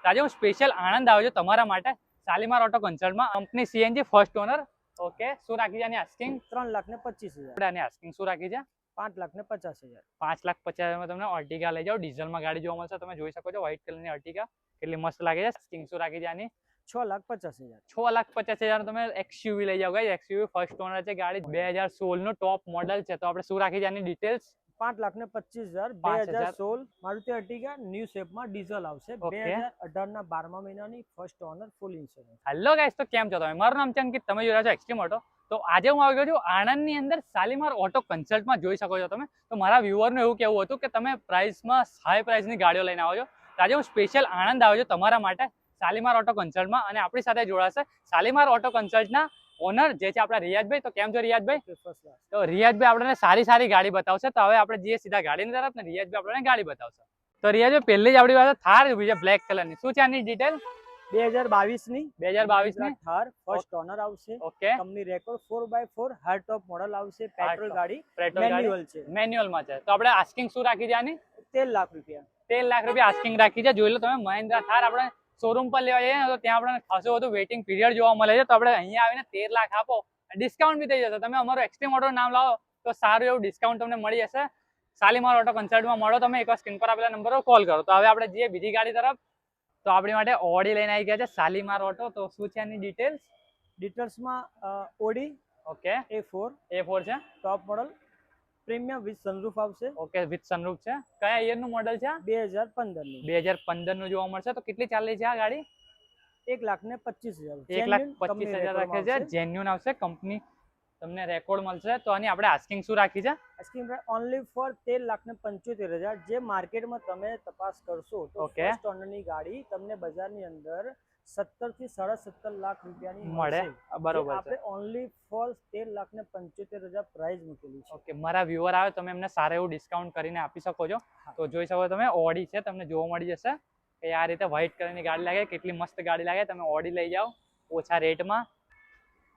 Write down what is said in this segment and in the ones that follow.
આજે હું સ્પેશિયલ આણંદ આવ્યો છું તમારા માટે શાલીમાર ઓટો કન્સલ્ટમાં company CNG first owner. Okay, શું રાખી છે આની આસ્કિંગ? 3,25,000. આની આસ્કિંગ શું રાખી છે? 5,50,000. 5,50,000 તમને અર્ટિગા લઈ જાઓ. ડીઝલમાં ગાડી જોવા મળશે, તમે જોઈ શકો છો. વ્હાઇટ કલરની અર્ટિગા કેટલી મસ્ત લાગે છે. આસ્કિંગ શું રાખી છે આની? 6,50,000. 6,50,000 તમે એક્સયુવી લઈ જાઓ. ગાઈસ એક્સયુવી ફર્સ્ટ ઓનર છે. ગાડી 2016 નું ટોપ મોડલ છે. તો આપણે શું રાખી છે આની ડિટેલ્સ? 5,25,000. 2016 મારુતિ અર્ટિગા ન્યૂ શેપમાં ડીઝલ આવશે. 2018 ના 12મા મહિનાની first owner, full insurance. Hello guys, તો કેમ છો તમે? મારું નામ છે અંકિત, તમે જોઈ રહ્યા છો એક્સ્ટ્રીમ ઓટો. તો આજે હું આવી ગયો છું આણંદની અંદર શાલીમાર ઓટો કન્સલ્ટમાં. જોઈ શકો છો તમે. તો મારા વ્યુઅરનું એવું કહેવું હતું કે તમે પ્રાઇસમાં હાઈ પ્રાઇસની ગાડીઓ લઈને આવો છો. તો આજે હું સ્પેશિયલ આણંદ આવ્યો છું તમારા માટે શાલીમાર ઓટો કન્સલ્ટમાં, અને આપણી સાથે જોડાશે શાલીમાર ઓટો કન્સલ્ટના ઓનર જે છે આપણા રિયાજભાઈ. તો કેમ છો રિયાજભાઈ? તો રિયાજભાઈ આપણને સારી સારી ગાડી બતાવશે. તો હવે આપણે જઈએ સીધા ગાડીની તરફ ને રિયાજભાઈ આપણને ગાડી બતાવશે. તો રિયાજભાઈ પહેલી જ આપણી પાસે થાર ઉભી છે બ્લેક કલરની. શું છે આની ડિટેલ? 2022 ની 2022 ની થાર ફર્સ્ટ ઓનર આવશે. Okay, company record 4x4 hard top model આવશે. પેટ્રોલ ગાડી, પેટ્રોલ મેન્યુઅલ છે. મેન્યુઅલમાં છે. તો આપણે આસ્કિંગ શું રાખી છે આની? 13 લાખ રૂપિયા. 13 લાખ રૂપિયા આસ્કિંગ રાખી છે. જોઈ લો તમે. મહિન્દ્રા થાર આપણે શોરૂમ પર લેવા જઈએ તો ત્યાં આપણે ખાસું બધું વેઇટિંગ પીરિયડ જોવા મળે છે. તો આપણે અહીંયા આવીને 13 લાખ આપો, ડિસ્કાઉન્ટ બી થઈ જશે. તમે અમારું એક્સ્ટ્રીમ ઓટો નામ લાવો તો સારું એવું ડિસ્કાઉન્ટ તમને મળી જશે. શાલીમાર ઓટો કન્સલ્ટમાં મળો તમે. એકવાર સ્ક્રીન પર આપેલા નંબર પર કોલ કરો. તો હવે આપણે જઈએ બીજી ગાડી તરફ. તો આપણી માટે ઓડી લઈને આવી ગયા છે શાલીમાર ઓટો. તો શું છે એની ડિટેલ્સ? ડિટેલ્સમાં ઓડી ઓકે, A4 છે, top model, premium with sunroof આવશે. ઓકે, વિથ સનરૂફ છે. કયા યર નું મોડલ છે? 2015 ની. 2015 નું જોવા મળશે. તો કેટલી ચાલી છે આ ગાડી? 1,25,000. 1,25,000 રાખે છે. જેન્યુન આવશે, કંપની તમને રેકોર્ડ મળશે. તો આની આપણે આસ્કિંગ શું રાખી છે? Asking price only for 13,75,000. જે માર્કેટમાં તમે તપાસ કરશો તો ફર્સ્ટ ઓનરની ગાડી તમને બજારની અંદર 17 થી 17.5 લાખ રૂપિયાની મળે. બરોબર છે. આપણે ઓનલી ફોર 13,75,000 પ્રાઇસ મૂકેલી છે. ઓકે, મારા વ્યુઅર આવે તમે એમને સારું એવું ડિસ્કાઉન્ટ કરીને આપી શકો છો. તો જોઈ શકો તમે ઓડી છે, તમને જોવા મળી જશે કે આ રીતે વ્હાઇટ કલરની ગાડી લાગે, કેટલી મસ્ત ગાડી લાગે. તમે ઓડી લઈ જાઓ ઓછા રેટમાં.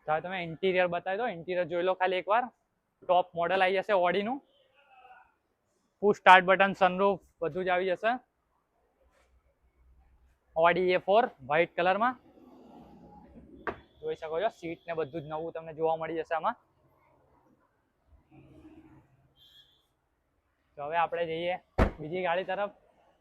તો હવે તમે ઇન્ટિરિયર બતાવી દો. ઇન્ટિરિયર જોઈ લો ખાલી એકવાર. ટોપ મોડલ આવી જશે ઓડીનું. પુશ સ્ટાર્ટ બટન, સનરૂફ બધું જ આવી જશે. ઓડી A4 વ્હાઇટ કલરમાં જોઈ શકો છો. સીટ ને બધું જ નવું તમને જોવા મળી જશે આમાં. તો હવે આપણે જઈએ બીજી ગાડી તરફ.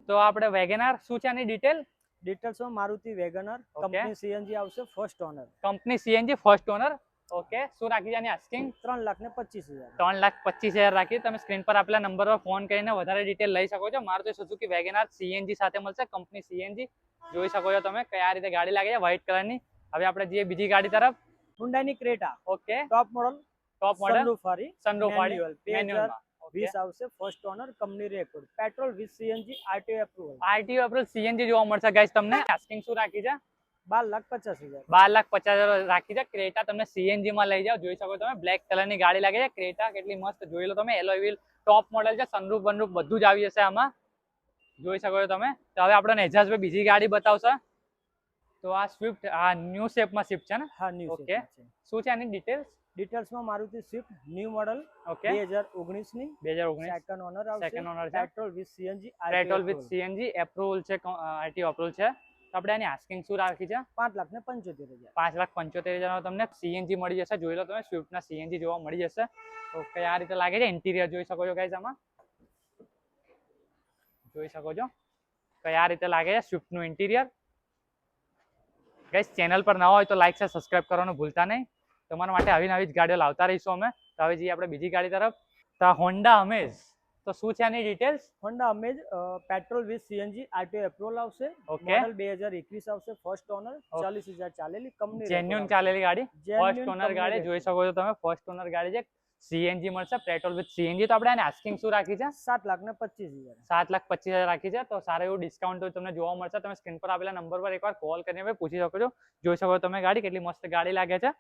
તો આપણે વેગેનાર, શું છે આની ડિટેલ? ડિટેલ્સમાં મારુતિ વેગનર, કંપની સીએનજી આવશે, first owner. Company CNG first owner. Okay, શું રાખી છે આની આસ્કિંગ? 3,25,000. 3,25,000 રાખી. તમે સ્ક્રીન પર આપેલા નંબર પર ફોન કરીને વધારે ડિટેલ લઈ શકો છો. મારુતિ સુઝુકી વેગેનાર સીએનજી સાથે મળશે, કંપની સીએનજી. જોઈ શકો છો તમે કયા રીતે ગાડી લાગે છે વ્હાઇટ કલરની. હવે આપણે જઈએ બીજી ગાડી તરફ. હુન્ડાઈની Creta, okay, top model, sunroof વાળી, મેન્યુઅલ આવશે, first owner, company record, petrol with CNG, RTO approval. RTO approval CNG જોવા મળશે ગાઈસ તમને. આસ્કિંગ શું રાખી છે? 12,50,000. 12,50,000 રાખી છે. ક્રેટા તમને સીએનજી માં લઈ જાઓ. જોઈ શકો તમે બ્લેક કલરની ગાડી લાગે છે. ક્રેટા કેટલી મસ્ત જોઈ લો તમે. એલોય વ્હીલ, ટોપ મોડલ છે. સનરૂફ બનરૂફ બધું જ આવી જશે આમાં. જોઈ શકો છો તમે. તો હવે આપણને એજાઝભાઈ બીજી ગાડી બતાવશે. તો આ સ્વિફ્ટ, આ ન્યૂ શેપમાં સ્વિફ્ટ છે ને? હા, ન્યૂ ઓકે, શું છે આની ડિટેલ્સ? ડિટેલ્સમાં Maruti Swift new model, okay, 2019 ની, 2019 સેકન્ડ ઓનર આવશે. સેકન્ડ ઓનર છે. Petrol with CNG, petrol with CNG approval છે, આરટીઓ એપ્રુવલ છે. તો આપણે આની આસ્કિંગ શું રાખી છે? 5,75,000. 5,75,000 તમને સીએનજી મળી જશે. જોઈ લો તમે સ્વિફ્ટના સીએનજી જોવા મળી જશે. ઓકે, આ રીતે લાગે છે. ઇન્ટિરિયર જોઈ શકો છો ગાઈસ આમાં. જોઈ શકો છો કયા રીતે લાગે છે સ્વિફ્ટનું ઇન્ટિરિયર. ગાઈસ ચેનલ પર નવા હોય તો લાઈક છે, સબસ્ક્રાઇબ કરવાનું ભૂલતા નહીં. તમારા માટે આવી નવી જ ગાડીઓ લાવતા રહીશું અમે. તો હવે જઈએ આપણે બીજી ગાડી તરફ. તો હોન્ડા અમેઝ. તો શું છે આની details? Honda Amaze petrol with CNG, RTO approval આવશે. ઓકે, મોડલ 2021 આવશે, ફર્સ્ટ ઓનર, 40,000 ચાલેલી, કંપની જેન્યુન ચાલેલી ગાડી, ફર્સ્ટ ઓનર ગાડી. જોઈ શકો છો તમે ફર્સ્ટ ઓનર ગાડી છે. સીએનજી મળશે, પેટ્રોલ વિથ સીએનજી. તો આપણે આની આસ્કિંગ શું રાખી છે? 7,25,000. 7,25,000 રાખી છે. તો સારું એવું ડિસ્કાઉન્ટ તમને જોવા મળશે. તમે સ્ક્રીન પર આપેલા નંબર પર એકવાર કોલ કરીને પૂછી શકો છો. જોઈ શકો છો તમે ગાડી કેટલી મસ્ત ગાડી લાગે છે.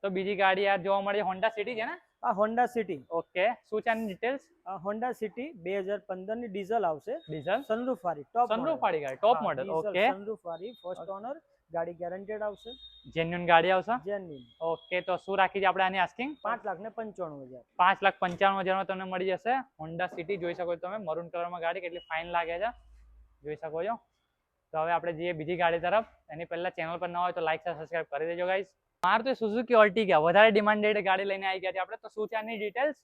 તો બીજી ગાડી યાર જોવા મળી હોન્ડા સિટી છે ને? આ હોન્ડા સિટી. ઓકે, શું છે આની ડિટેલ્સ? હોન્ડા સિટી 2015 ની ડીઝલ આવશે, ડીઝલ, સનરૂફ વાળી, ટોપ સનરૂફ વાળી ગાડી, ટોપ મોડલ. ઓકે, સનરૂફ વાળી, ફર્સ્ટ ઓનર, ગાડી ગેરંટેડ આવશે, જેન્યુન ગાડી આવશે. જેન્યુન. ઓકે, તો શું રાખી છે આપણે આની આસ્કિંગ? 5,95,000. 5,95,000 માં તમને મળી જશે. હોન્ડા સિટી જોઈ શકો છો તમે. મરૂન કલરમાં ગાડી કેટલી ફાઇન લાગે છે. જોઈ શકો છો. તો હવે આપણે જઈએ બીજી ગાડી તરફ. એની પહેલા ચેનલ પર ન હોય તો લાઈક સબસ્ક્રાઇબ કરી દેજો ગાઈસ. મારુતિ સુઝુકી અર્ટિગા વધારે ડિમાન્ડેડ ગાડી લઈને આવી ગયા છે આપણે. તો શું છે આની ડિટેલ્સ?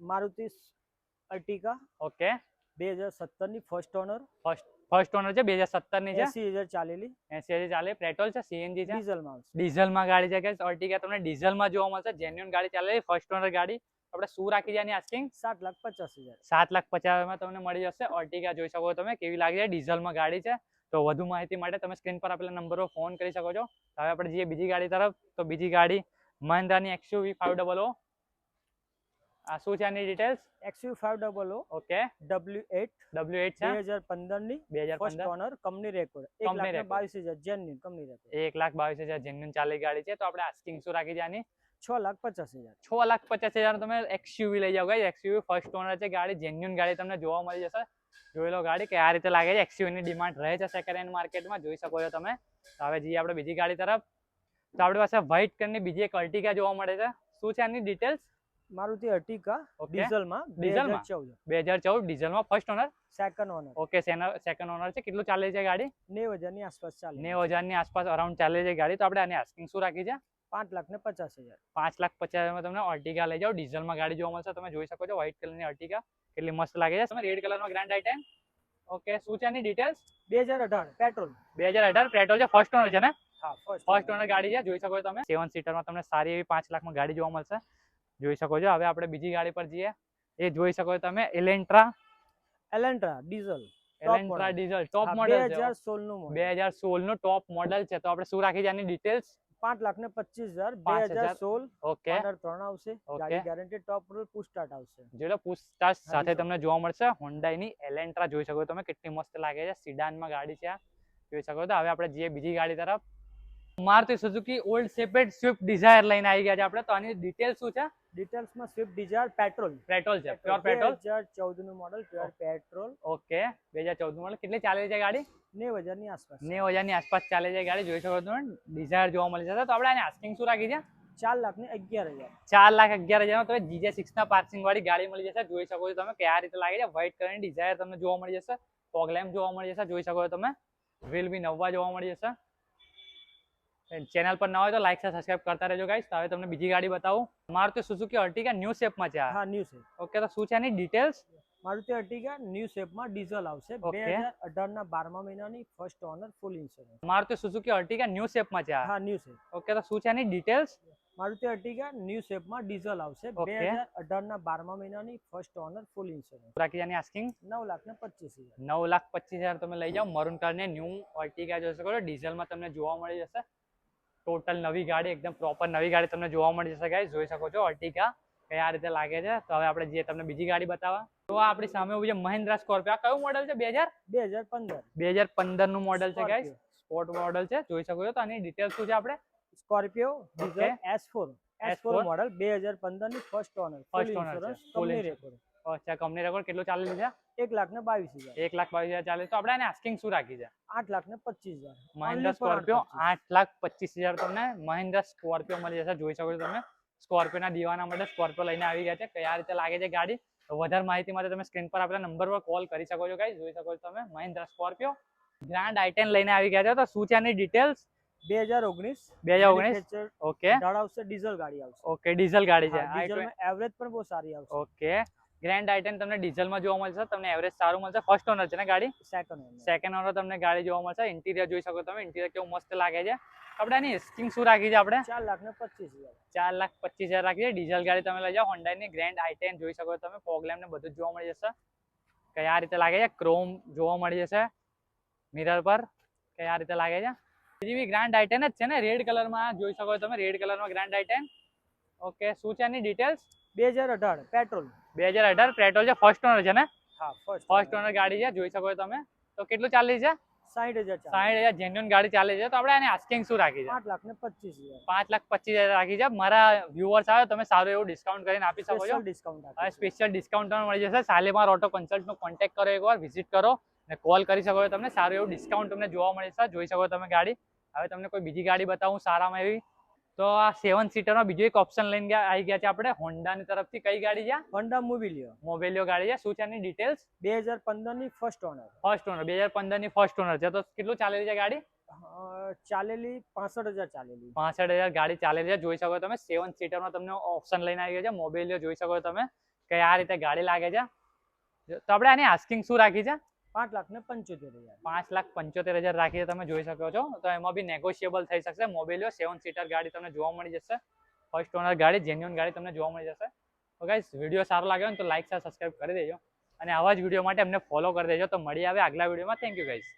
મારુતિ અર્ટિગા ઓકે, 2017 ની ફર્સ્ટ ઓનર, ફર્સ્ટ ઓનર છે, 2017 ની છે, 80,000 ચાલેલી, 80,000 ચાલે. પેટ્રોલ છે, સીએનજી છે, ડીઝલમાં આવશે. ડીઝલમાં ગાડી છે ગાઈસ. અર્ટિગા તમને ડીઝલમાં જોવા મળશે. જેન્યુઅન ગાડી ચાલે, ફર્સ્ટ ઓનર ગાડી. આપણે શું રાખી છે આની આસ્કિંગ? 7,50,000. 7,50,000 તમને મળી જશે. અર્ટિગા જોઈ શકો તમે કેવી લાગે છે, ડીઝલમાં ગાડી છે. તો વધુ માહિતી માટે તમે સ્ક્રીન પર આપેલા નંબર પર ફોન કરી શકો છો. હવે આપણે જઈએ બીજી ગાડી તરફ. તો બીજી ગાડી મહિન્દ્રાની XUV 500. આ શું છે આની details? XUV 500 okay, W8 W8 છે, 2015 ની first 2015, owner, company record, Company record. 1,22,000 genuine company record, 1,22,000 genuine ચાલી ગાડી છે. તો આપણે આસ્કિંગ શું રાખી છે આની? 6,50,000. 6,50,000 તમે XUV લઈ જાઓ ગાઈસ. XUV ફર્સ્ટ ઓનર છે ગાડી, જેન્યુઅન ગાડી તમને જોવા મળી જશે. જોઈ લો ગાડી કે આ રીતે લાગે છે. XUV ની ડિમાન્ડ રહે છે સેકન્ડ હેન્ડ માર્કેટમાં, જોઈ શકો છો તમે. તો હવે જઈએ આપણે બીજી ગાડી તરફ. તો આપણી પાસે વ્હાઇટ કલરની બીજી એક અર્ટિગા જોવા મળે છે. શું છે આની ડિટેલ્સ? મારુતિ અર્ટિગા ઓકે, ડીઝલમાં ડીઝલમાં? 2014 2014 ડીઝલમાં first owner. Second owner, okay, second owner છે. કેટલું ચાલે છે ગાડી? 90,000 ની આસપાસ ચાલે, 90,000 ની આસપાસ અરાઉન્ડ ચાલે છે ગાડી. તો આપણે આની આસ્કિંગ શું રાખી છે? 5,50,000. 5,50,000 માં તમને અર્ટિગા લઈ જાઓ. ડીઝલમાં ગાડી જોવા મળશે. તમે જોઈ શકો છો વ્હાઇટ કલરની અર્ટિગા કેટલી મસ્ત લાગે છે. તમે રેડ કલરમાં ગ્રાન્ડ આઇટેન. ઓકે, શું છે આની ડિટેલ્સ? 2018 પેટ્રોલ, 2018 પેટ્રોલ છે, ફર્સ્ટ ઓનર છે ને? હા ફર્સ્ટ ઓનર ગાડી છે. જોઈ શકો છો તમે 7 સીટરમાં તમને સારી એવી 5 લાખમાં ગાડી જોવા મળશે. જોઈ શકો છો. હવે આપણે બીજી ગાડી પર જઈએ. એ જોઈ શકો છો તમે એલેન્ટ્રા ડીઝલ, એલેન્ટ્રા ડીઝલ ટોપ મોડલ છે. 2016 નું મોડલ, 2016 નું ટોપ મોડલ છે. તો આપણે શું રાખી છે આની ડિટેલ્સ? 5,25,000, 5,000. 2016 ઓકે, ઓનર 3 આવશે, ઓકે. ગાડી guarantee top model push start આવશે. જોઈ લો પૂછતાછ સાથે જી, તમને જોવા મળશે. હોન્ડાઈની એલેન્ટ્રા જોઈ શકો છો તમે કેટલી મસ્ત લાગે છે. સિડાનમાં ગાડી છે આ, જોઈ શકો છો. હવે આપણે જઈએ બીજી ગાડી તરફ. Maruti Suzuki old shaped Swift Dzire લઈને આવી ગયા છે આપણે. તો આની ડિટેલ શું છે? ડિટેલ્સમાં સ્વિફ્ટ ડિઝાયર પેટ્રોલ, પેટ્રોલ છે, પ્યોર પેટ્રોલ. 2014 નું model, pure petrol, okay, 2014 model. કેટલી ચાલે છે ગાડી? 90,000 ની આસપાસ, 90,000 ની આસપાસ ચાલે છે ગાડી. જોઈ શકો છો તમે ડિઝાયર જોવા મળી જશે. તો આપણે આની આસ્કિંગ શું રાખી છે? 4,11,000. 4,11,000 તમે GJ6 ના પાર્કિંગ વાળી ગાડી મળી જશે. જોઈ શકો છો તમે કે આ રીતે લાગે છે. વ્હાઇટ કલરની ડિઝાયર તમને જોવા મળી જશે. ફોગ લેમ્પ જોવા મળી જશે. જોઈ શકો છો તમે વ્હીલ બી નવા જોવા મળી જશે. ચેનલ પર ના હોય તો લાઈક સબસ્ક્રાઇબ કરતા રહેજો ગાઈસ. તો હવે તમને બીજી ગાડી બતાવું. મારુતિ સુઝુકી અર્ટિગા ન્યૂ શેપમાં છે આ. હા, ન્યૂ શેપ. ઓકે, તો શું છે આની ડિટેલ્સ? મારુતિ અર્ટિગા ન્યૂ શેપમાં ડીઝલ આવશે, ઓકે. 2018 ના 12મા મહિનાની first owner, full insurance. Maruti Suzuki Ertiga new શેપમાં છે આ. હા, ન્યૂ શેપ. ઓકે, તો શું છે આની ડિટેલ્સ? મારુતિ અર્ટિગા ન્યૂ શેપમાં ડીઝલ આવશે, ઓકે. 2018 ના 12મા મહિનાની ફર્સ્ટ ઓનર, ફૂલ ઇન્સ્યોરન્સ. રાખી આની આસ્કિંગ 9,25,000. 9,25,000 તમે લઈ જાઓ. મરૂન કલરની ન્યૂ અર્ટિગા જોઈ શકો છો. ડીઝલમાં તમને જોવા મળી જશે. ટોટલ નવી ગાડી, એકદમ પ્રોપર નવી ગાડી તમને જોવા મળી જશે ગાઈસ. જોઈ શકો છો અર્ટિગા કયા રીતે લાગે છે. તો હવે આપણે જે તમને બીજી ગાડી બતાવવા. તો આ આપણી સામે ઉભી છે મહિન્દ્રા સ્કોર્પિયો. આ કયું મોડલ છે? 2015 2015 નું મોડલ છે ગાઈસ. Scorpio. સ્પોર્ટ મોડલ છે. જોઈ શકો છો. તો આની ડિટેલ્સ શું છે આપણે? Scorpio diesel S4 S4 model, 2015 ની ફર્સ્ટ ઓનર, ફૂલ First owner ઇન્સ્યોરન્સ, છે. Full company insurance. રેકોર્ડ, અચ્છા, કંપની રેકોર્ડ કેટલું ચાલેલું છે? 1,22,000. 1,22,000 ચાલે. તો આપણે આને આસ્કિંગ શું રાખી છે? 8,25,000. મહિન્દ્રા સ્કોર્પિયો 8,25,000 તમને મહિન્દ્રા સ્કોર્પિયો મળી જશે. જોઈ શકો છો તમે સ્કોર્પિયો ના દીવાના માટે સ્કોર્પિયો લઈને આવી ગયા છે. કયા રીતે લાગે છે ગાડી? તો વધારે માહિતી માટે તમે સ્ક્રીન પર આપેલા નંબર પર કોલ કરી શકો છો ગાઈસ. જોઈ શકો છો તમે મહિન્દ્રા સ્કોર્પિયો ગ્રાન્ડ i10 લઈને આવી ગયા છે. તો શું છે આની ડિટેલ્સ? 2019 2019. ઓકે, આવશે, ડીઝલ ગાડી આવશે. ઓકે, ડીઝલ ગાડી છે. ડીઝલમાં એવરેજ પણ બહુ સારી આવશે. ઓકે, ગ્રાન્ડ i10 તમને ડીઝલમાં જોવા મળશે. તમને એવરેજ સારું મળશે. ફર્સ્ટ ઓનર છે ને ગાડી? Second owner. સેકન્ડ ઓનર તમને ગાડી જોવા મળશે. ઇન્ટિરિયર જોઈ શકો તમે. ઇન્ટિરિયર કેવું મસ્ત લાગે છે. આપણે આની આસ્કિંગ શું રાખી છે આપણે? 4,25,000. 4,25,000 રાખી છે. ડીઝલ ગાડી તમે લઈ જાઓ. હોન્ડાની ગ્રેન્ડ i10 જોઈ શકો છો તમે. ફોગ લેમ્પ ને બધું જ જોવા મળી જશે. કયા રીતે લાગે છે? ક્રોમ જોવા મળી જશે મિરર પર. કયા રીતે લાગે છે? બીજી બી ગ્રાન્ડ i10 જ છે ને, રેડ કલરમાં જોઈ શકો છો તમે. રેડ કલરમાં ગ્રાન્ડ i10. ઓકે, શું છે આની ડિટેલ્સ? 2018 પેટ્રોલ, 2018 પેટ્રોલ છે. ફર્સ્ટ ઓનર છે ને? હા, ફર્સ્ટ ઓનર ગાડી છે. જોઈ શકો છો તમે. તો કેટલું ચાલી છે? 60,000. 60,000 જેન્યુઅન ગાડી ચાલે છે. તો આપણે આની આસ્કિંગ શું રાખી છે? 8,25,000. 5,25,000 રાખી છે. મારા વ્યુઅર્સ આવે તમે સારું એવું ડિસ્કાઉન્ટ કરીને આપી શકો છો. સ્પેશિયલ ડિસ્કાઉન્ટ હવે સ્પેશિયલ ડિસ્કાઉન્ટ પણ મળી જશે. શાલીમાર ઓટો કન્સલ્ટનો કોન્ટેક્ટ કરો, એકવાર વિઝિટ કરો અને કોલ કરી શકો છો. તમને સારું એવું ડિસ્કાઉન્ટ તમને જોવા મળે છે. જોઈ શકો તમે ગાડી. હવે તમને કોઈ બીજી ગાડી બતાવું સારામાં એવી. તો આ 7 સીટરમાં બીજો એક ઓપ્શન લઈને આવી ગયા છે આપણે હોન્ડાની તરફથી. કઈ ગાડી છે? હોન્ડા મોબિલિયો મોબેલિયો ગાડી છે. શું છે એની ડિટેલ્સ? 2015 ની ફર્સ્ટ ઓનર. ફર્સ્ટ ઓનર, 2015 ની ફર્સ્ટ ઓનર છે. તો કેટલું ચાલેલી છે ગાડી? ચાલેલી 65,000 ચાલેલી. 65,000 ગાડી ચાલેલી છે. જોઈ શકો તમે 7 સીટરમાં તમને ઓપ્શન લઈને આવી ગયા છે મોબેલિયો. જોઈ શકો તમે કે આ રીતે ગાડી લાગે છે. તો આપણે આની આસ્કિંગ શું રાખી છે? 5,75,000. 5,75,000 રાખી છે. તમે જોઈ શકો છો. તો એમાં બી નેગોશિયેબલ થઈ શકશે. મોબેલિયો 7 સીટર ગાડી તમને જોવા મળી જશે. ફર્સ્ટ ઓનર ગાડી, જેન્યુઅન ગાડી તમને જોવા મળી જશે. તો ગાઈસ વિડીયો સારો લાગ્યો ને તો લાઈક શેર સબસ્ક્રાઇબ કરી દેજો અને આવા જ વિડીયો માટે અમને ફોલો કરી દેજો. તો મળી આવે આગલા વિડીયોમાં. Thank you guys.